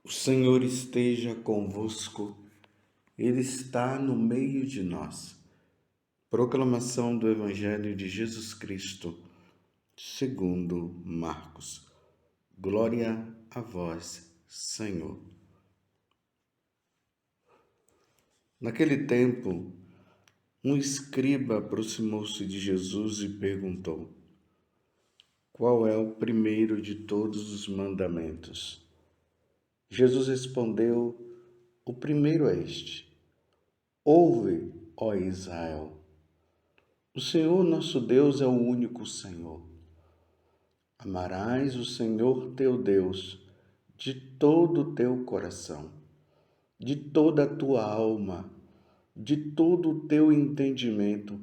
O Senhor esteja convosco, Ele está no meio de nós. Proclamação do Evangelho de Jesus Cristo, segundo Marcos. Glória a vós, Senhor. Naquele tempo, um escriba aproximou-se de Jesus e perguntou: Qual é o primeiro de todos os mandamentos? Jesus respondeu: O primeiro é este: Ouve, ó Israel. O Senhor nosso Deus é o único Senhor. Amarás o Senhor teu Deus de todo o teu coração, de toda a tua alma, de todo o teu entendimento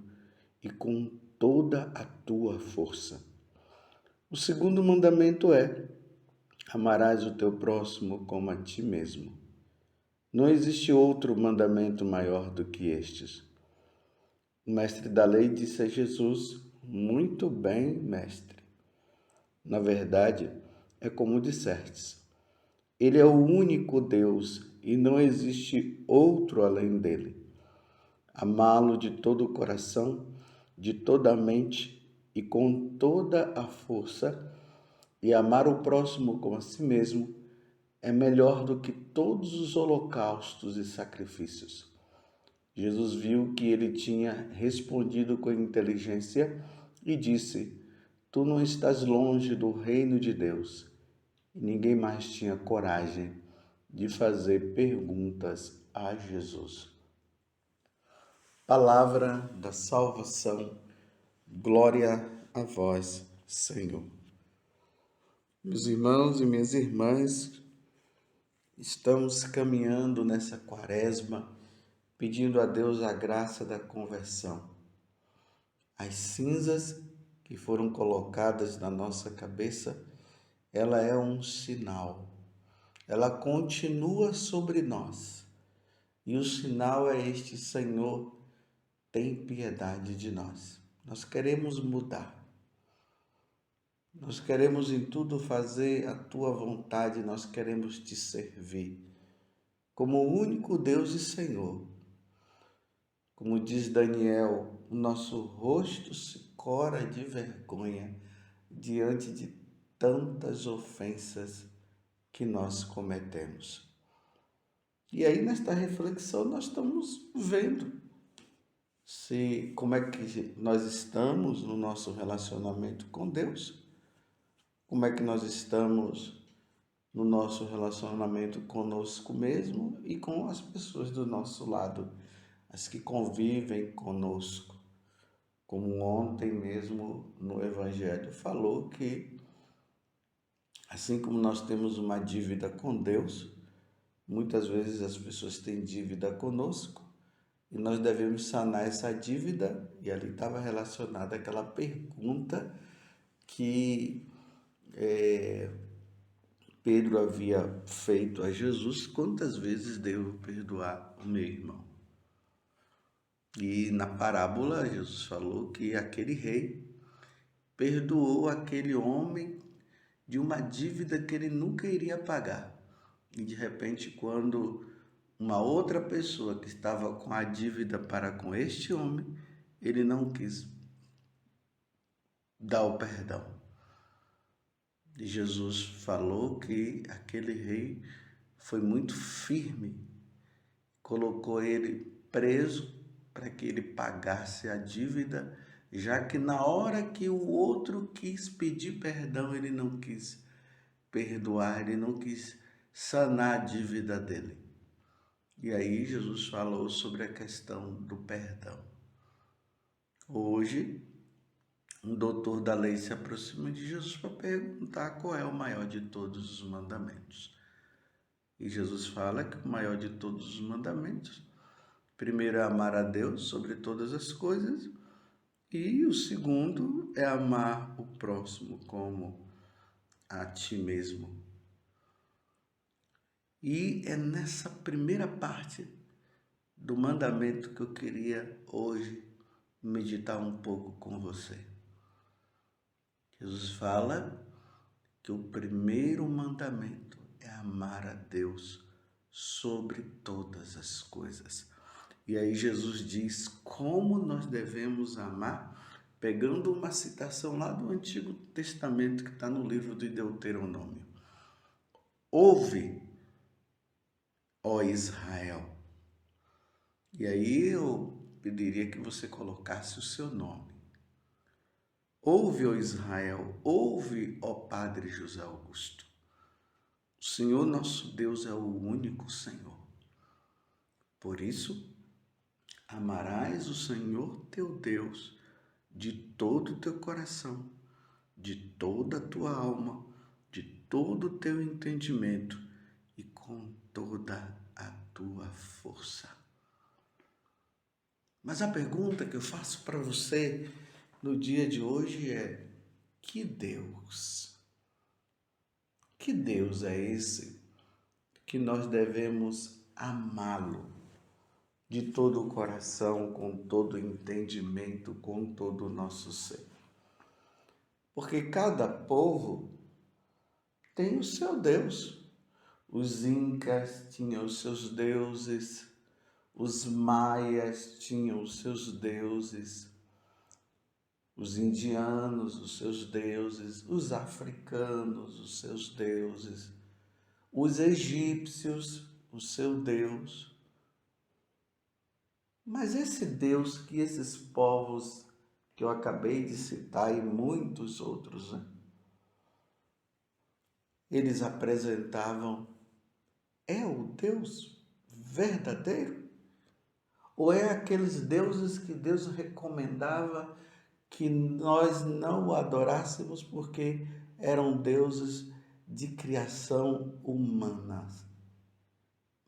e com toda a tua força. O segundo mandamento é: amarás o teu próximo como a ti mesmo. Não existe outro mandamento maior do que estes. O mestre da lei disse a Jesus: Muito bem, mestre. Na verdade, é como dissertes: Ele é o único Deus e não existe outro além dele. Amá-lo de todo o coração, de toda a mente e com toda a força, e amar o próximo como a si mesmo, é melhor do que todos os holocaustos e sacrifícios. Jesus viu que ele tinha respondido com inteligência e disse: Tu não estás longe do reino de Deus. E ninguém mais tinha coragem de fazer perguntas a Jesus. Palavra da salvação, glória a vós, Senhor. Meus irmãos e minhas irmãs, estamos caminhando nessa quaresma, pedindo a Deus a graça da conversão. As cinzas que foram colocadas na nossa cabeça, ela é um sinal. Ela continua sobre nós. E o sinal é este: Senhor, tem piedade de nós. Nós queremos mudar. Nós queremos em tudo fazer a tua vontade, nós queremos te servir como o único Deus e Senhor. Como diz Daniel, o nosso rosto se cora de vergonha diante de tantas ofensas que nós cometemos. E aí, nesta reflexão, nós estamos vendo como é que nós estamos no nosso relacionamento com Deus, como é que nós estamos no nosso relacionamento conosco mesmo e com as pessoas do nosso lado, as que convivem conosco. Como ontem mesmo no Evangelho falou que, assim como nós temos uma dívida com Deus, muitas vezes as pessoas têm dívida conosco e nós devemos sanar essa dívida. E ali estava relacionada aquela pergunta que Pedro havia feito a Jesus: quantas vezes devo perdoar o meu irmão? E na parábola Jesus falou que aquele rei perdoou aquele homem de uma dívida que ele nunca iria pagar. E de repente, quando uma outra pessoa que estava com a dívida para com este homem, ele não quis dar o perdão. E Jesus falou que aquele rei foi muito firme, colocou ele preso para que ele pagasse a dívida, já que na hora que o outro quis pedir perdão, ele não quis perdoar, ele não quis sanar a dívida dele. E aí Jesus falou sobre a questão do perdão. Hoje, um doutor da lei se aproxima de Jesus para perguntar qual é o maior de todos os mandamentos. E Jesus fala que o maior de todos os mandamentos, primeiro é amar a Deus sobre todas as coisas, e o segundo é amar o próximo como a ti mesmo. E é nessa primeira parte do mandamento que eu queria hoje meditar um pouco com você. Jesus fala que o primeiro mandamento é amar a Deus sobre todas as coisas. E aí Jesus diz como nós devemos amar, pegando uma citação lá do Antigo Testamento, que está no livro de Deuteronômio. Ouve, ó Israel. E aí eu pediria que você colocasse o seu nome. Ouve, ó Israel, ouve, ó Padre José Augusto. O Senhor nosso Deus é o único Senhor. Por isso, amarás o Senhor teu Deus de todo o teu coração, de toda a tua alma, de todo o teu entendimento e com toda a tua força. Mas a pergunta que eu faço para você no dia de hoje é: que Deus? Que Deus é esse que nós devemos amá-lo de todo o coração, com todo o entendimento, com todo o nosso ser? Porque cada povo tem o seu Deus. Os incas tinham os seus deuses, os maias tinham os seus deuses, os indianos, os seus deuses, os africanos, os seus deuses, os egípcios, o seu Deus. Mas esse Deus que esses povos que eu acabei de citar e muitos outros, eles apresentavam, é o Deus verdadeiro? Ou é aqueles deuses que Deus recomendava que nós não o adorássemos porque eram deuses de criação humana?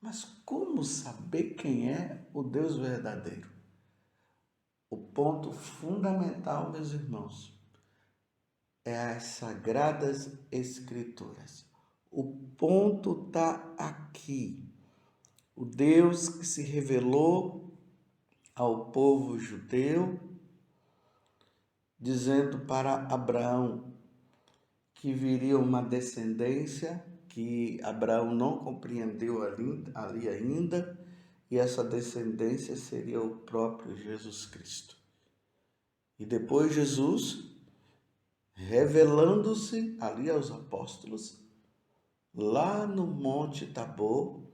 Mas como saber quem é o Deus verdadeiro? O ponto fundamental, meus irmãos, é as Sagradas Escrituras. O ponto está aqui. O Deus que se revelou ao povo judeu, dizendo para Abraão que viria uma descendência que Abraão não compreendeu ali ainda, e essa descendência seria o próprio Jesus Cristo. E depois Jesus, revelando-se ali aos apóstolos, lá no Monte Tabor,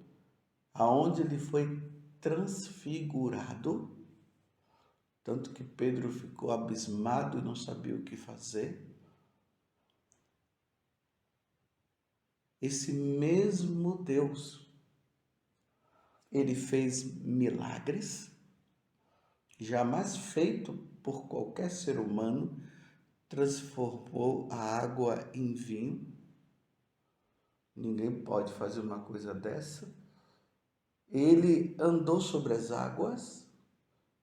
aonde ele foi transfigurado, tanto que Pedro ficou abismado e não sabia o que fazer. Esse mesmo Deus, ele fez milagres, jamais feito por qualquer ser humano, transformou a água em vinho. Ninguém pode fazer uma coisa dessa. Ele andou sobre as águas,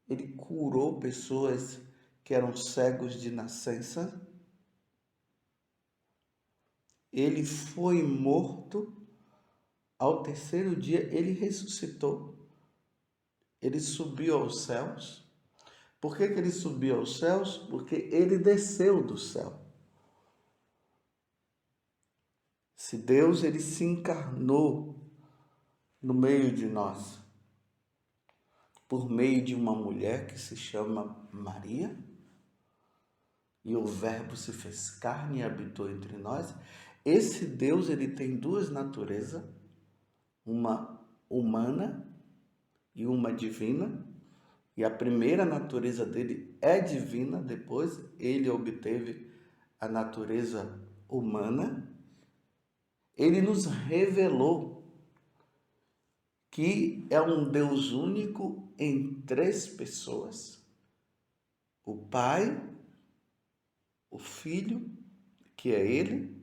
ele curou pessoas que eram cegos de nascença. Ele foi morto, ao terceiro dia ele ressuscitou. Ele subiu aos céus. Por que ele subiu aos céus? Porque ele desceu do céu. Se Deus ele se encarnou no meio de nós, por meio de uma mulher que se chama Maria, e o Verbo se fez carne e habitou entre nós. Esse Deus ele tem duas naturezas, uma humana e uma divina. E a primeira natureza dele é divina, depois ele obteve a natureza humana. Ele nos revelou que é um Deus único em três pessoas: o Pai, o Filho, que é Ele,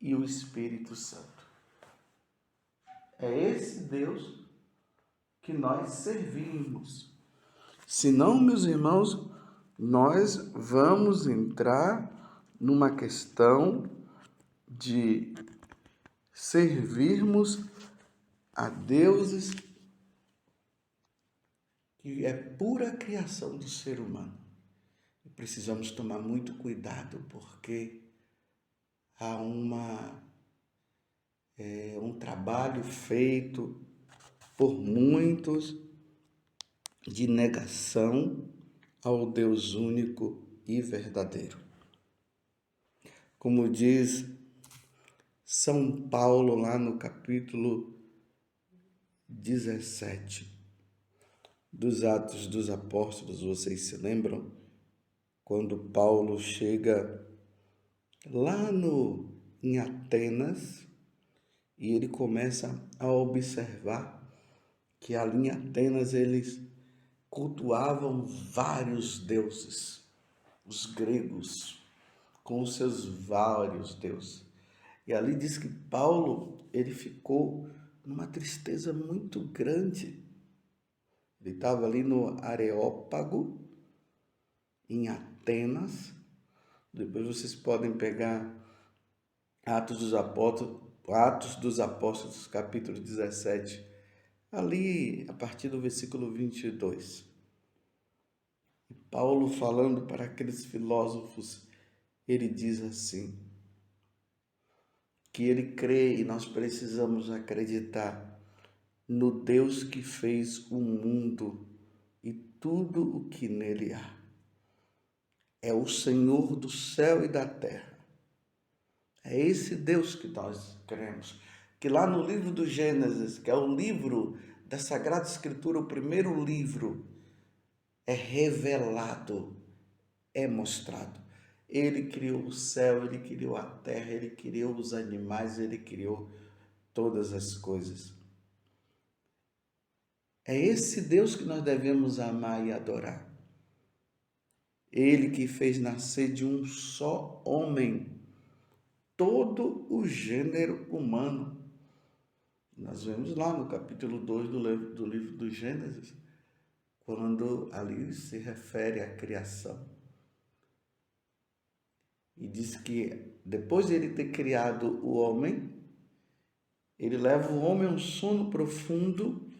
e o Espírito Santo. É esse Deus que nós servimos. Senão, meus irmãos, nós vamos entrar numa questão de servirmos a deuses que é pura criação do ser humano. E precisamos tomar muito cuidado, porque há uma É um trabalho feito por muitos de negação ao Deus único e verdadeiro. Como diz São Paulo lá no capítulo 17 dos Atos dos Apóstolos, vocês se lembram? Quando Paulo chega lá em Atenas e ele começa a observar que ali em Atenas eles cultuavam vários deuses, os gregos, com os seus vários deuses. E ali diz que Paulo, ele ficou numa tristeza muito grande. Ele estava ali no Areópago, em Atenas. Depois vocês podem pegar Atos dos Apóstolos, capítulo 17, ali a partir do versículo 22. E Paulo, falando para aqueles filósofos, ele diz assim, que ele crê e nós precisamos acreditar no Deus que fez o mundo e tudo o que nele há. É o Senhor do céu e da terra. É esse Deus que nós cremos. Que lá no livro do Gênesis, que é o livro da Sagrada Escritura, o primeiro livro, é revelado, é mostrado. Ele criou o céu, ele criou a terra, ele criou os animais, ele criou todas as coisas. É esse Deus que nós devemos amar e adorar. Ele que fez nascer de um só homem todo o gênero humano. Nós vemos lá no capítulo 2 do livro do Gênesis, quando ali se refere à criação. E diz que depois de ele ter criado o homem, ele leva o homem a um sono profundo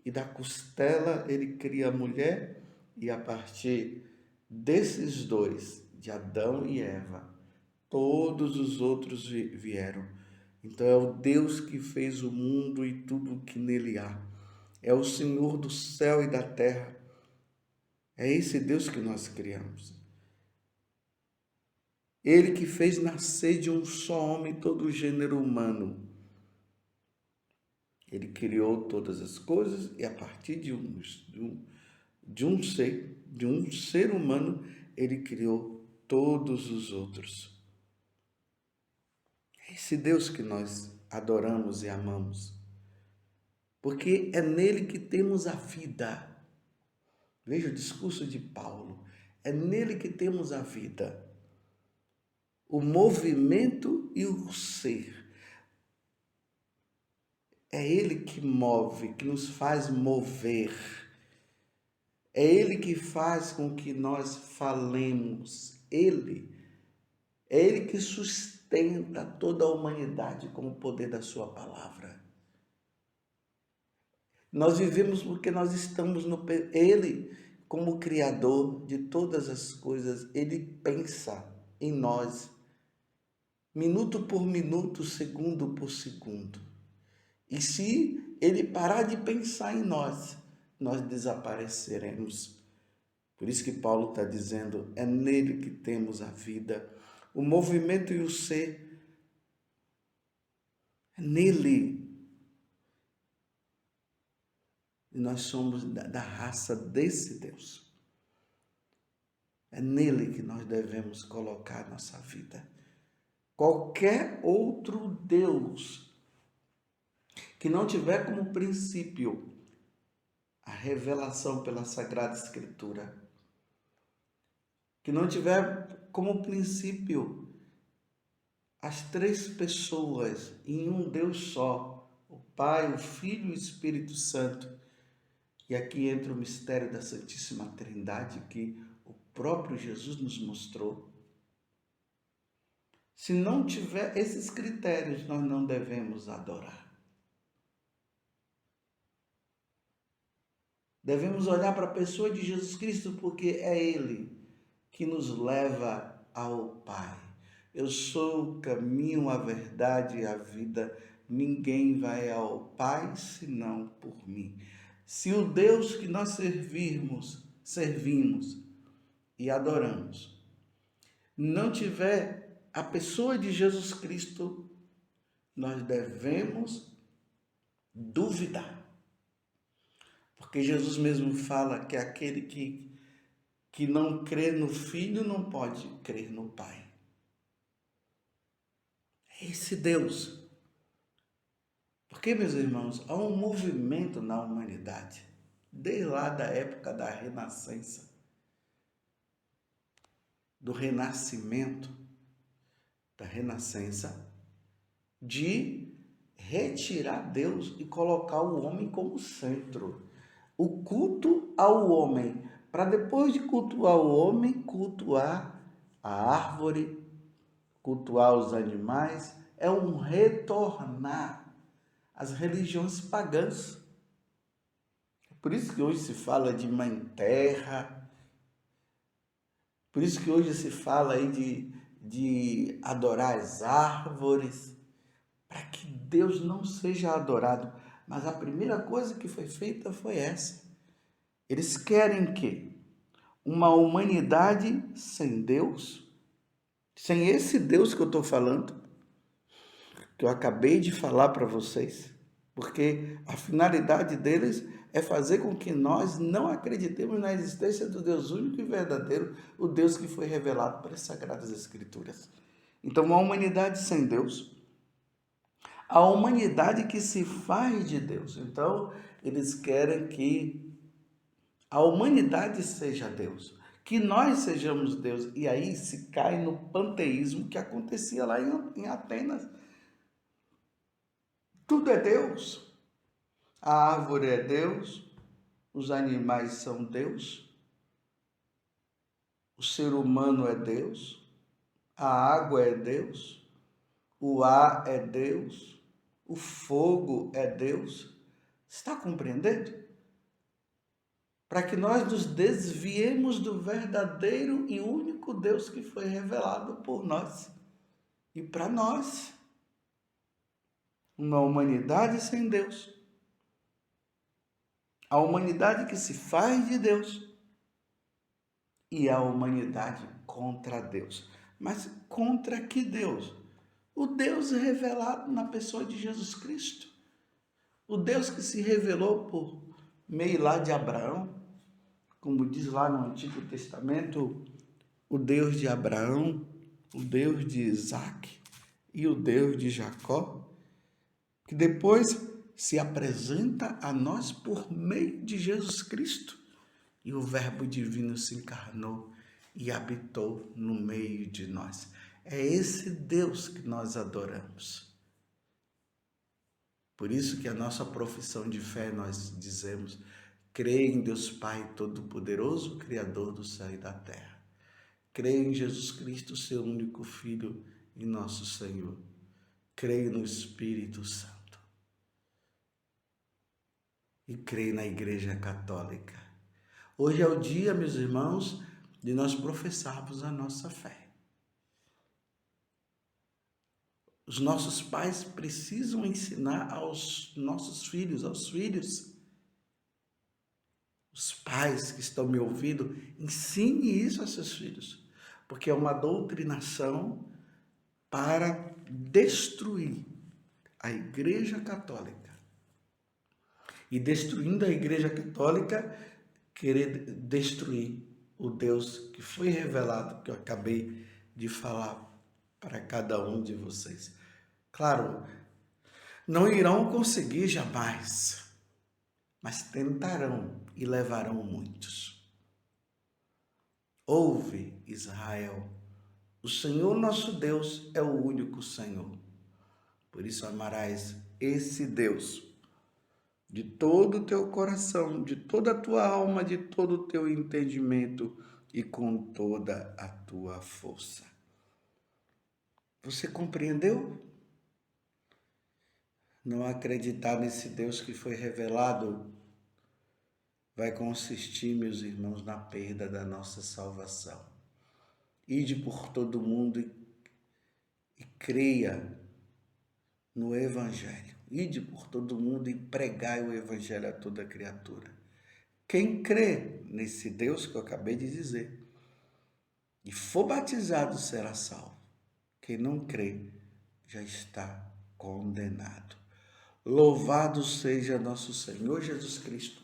e da costela ele cria a mulher e a partir desses dois, de Adão e Eva, todos os outros vieram. Então é o Deus que fez o mundo e tudo o que nele há. É o Senhor do céu e da terra. É esse Deus que nós criamos. Ele que fez nascer de um só homem todo o gênero humano. Ele criou todas as coisas e a partir de um ser humano, ele criou todos os outros. É esse Deus que nós adoramos e amamos. Porque é nele que temos a vida. Veja o discurso de Paulo. É nele que temos a vida. O movimento e o ser. É ele que move, que nos faz mover. É ele que faz com que nós falemos. É ele que sustenta toda a humanidade com o poder da sua palavra. Nós vivemos porque nós estamos no... Ele, como Criador de todas as coisas, ele pensa em nós, minuto por minuto, segundo por segundo. E se ele parar de pensar em nós, nós desapareceremos. Por isso que Paulo está dizendo, é nele que temos a vida, o movimento e o ser. É nele. E nós somos da raça desse Deus. É nele que nós devemos colocar nossa vida. Qualquer outro Deus que não tiver como princípio a revelação pela Sagrada Escritura, que não tiver como princípio as três pessoas em um Deus só, o Pai, o Filho e o Espírito Santo. E aqui entra o mistério da Santíssima Trindade que o próprio Jesus nos mostrou. Se não tiver esses critérios, nós não devemos adorar. Devemos olhar para a pessoa de Jesus Cristo porque é Ele que nos leva ao Pai. Eu sou o caminho, a verdade e a vida. ninguém vai ao Pai senão por mim. Se o Deus que nós servimos e adoramos, não tiver a pessoa de Jesus Cristo, nós devemos duvidar. Porque Jesus mesmo fala que aquele que não crê no Filho não pode crer no Pai. É esse Deus. Porque, meus irmãos, há um movimento na humanidade, desde lá da época da Renascença, do Renascimento, da Renascença, de retirar Deus e colocar o homem como centro. O culto ao homem, para depois de cultuar o homem, cultuar a árvore, cultuar os animais, é um retornar às religiões pagãs. Por isso que hoje se fala de mãe terra, por isso que hoje se fala aí de adorar as árvores, para que Deus não seja adorado. Mas a primeira coisa que foi feita foi essa. Eles querem que uma humanidade sem Deus, sem esse Deus que eu estou falando, que eu acabei de falar para vocês, porque a finalidade deles é fazer com que nós não acreditemos na existência do Deus único e verdadeiro, o Deus que foi revelado pelas Sagradas Escrituras. Então, uma humanidade sem Deus, a humanidade que se faz de Deus. Então, eles querem que a humanidade seja Deus, que nós sejamos Deus. E aí se cai no panteísmo que acontecia lá em Atenas. Tudo é Deus. A árvore é Deus, os animais são Deus, o ser humano é Deus, a água é Deus, o ar é Deus, o fogo é Deus. Está compreendendo? Para que nós nos desviemos do verdadeiro e único Deus que foi revelado por nós e para nós. Uma humanidade sem Deus. A humanidade que se faz de Deus e a humanidade contra Deus. Mas contra que Deus? O Deus revelado na pessoa de Jesus Cristo. O Deus que se revelou por meio lá de Abraão, como diz lá no Antigo Testamento, o Deus de Abraão, o Deus de Isaac e o Deus de Jacó, que depois se apresenta a nós por meio de Jesus Cristo. E o Verbo divino se encarnou e habitou no meio de nós. É esse Deus que nós adoramos. Por isso que a nossa profissão de fé nós dizemos: creio em Deus Pai Todo-Poderoso, Criador do céu e da terra. Creio em Jesus Cristo, seu único Filho e nosso Senhor. Creio no Espírito Santo. E creio na Igreja Católica. Hoje é o dia, meus irmãos, de nós professarmos a nossa fé. Os nossos pais precisam ensinar aos nossos filhos, aos filhos. Os pais que estão me ouvindo, ensine isso a seus filhos, porque é uma doutrinação para destruir a Igreja Católica. E destruindo a Igreja Católica, querer destruir o Deus que foi revelado, que eu acabei de falar para cada um de vocês. Claro, não irão conseguir jamais, mas tentarão e levarão muitos. Ouve, Israel, o Senhor nosso Deus é o único Senhor. Por isso amarás esse Deus de todo o teu coração, de toda a tua alma, de todo o teu entendimento e com toda a tua força. Você compreendeu? Não acreditar nesse Deus que foi revelado vai consistir, meus irmãos, na perda da nossa salvação. Ide por todo mundo e creia no Evangelho. Ide por todo mundo e pregai o Evangelho a toda criatura. Quem crê nesse Deus que eu acabei de dizer e for batizado será salvo. Quem não crê já está condenado. Louvado seja nosso Senhor Jesus Cristo,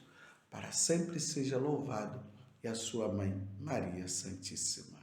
para sempre seja louvado, e a sua mãe, Maria Santíssima.